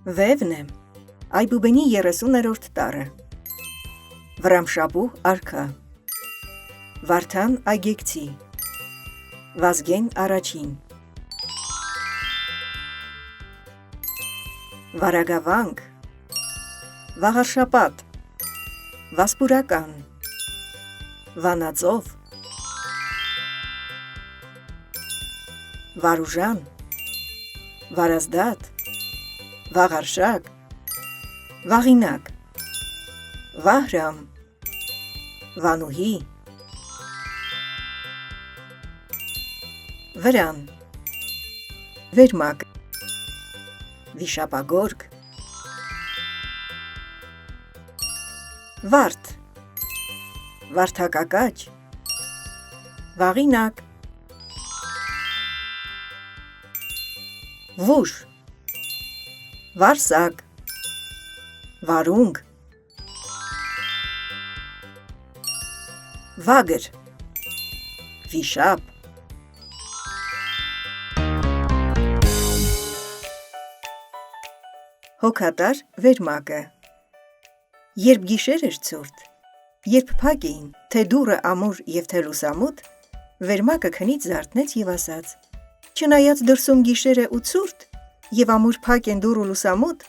Վևն է, Այբուբենի 30-րդ տարը, Վռամշապուհ արքա, Վարդան Այգեկցի, Վազգեն առաջին, Վարագավանք, Վաղարշապատ, Վասպուրական, Վանածով, Վարուժան, Վարազդատ, Վաղարշակ, Վաղինակ, Վահրամ, Վանուհի, Վրան, Վերմակ, Վիշապագորգ, Վարդ, Վարդակակաչ, Վաղինակ, Վուշ, Վարսակ, Վարունգ, Վագր, Վիշապ, Հոգատար Վերմակը։ Երբ գիշեր էր ցուրտ, երբ փակ էին թե դուռը ամուր և թե լուսամուտ, Վերմակը քնից զարթնեց և ասաց. «Չնայած դրսում գիշեր է ու ցուրտ, և ամուր փակ են դուռ ու լուսամուտ,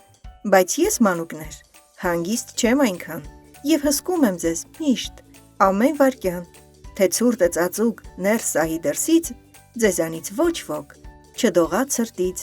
բայց ես մանուկներ, հանգիստ չեմ այնքան, և հսկում եմ ձեզ միշտ, ամեն վայրկյան, թե ցուրտը ծածուկ ներս սահի դրսից, ձեզանից ոչ ոք չդողա ցրտից»։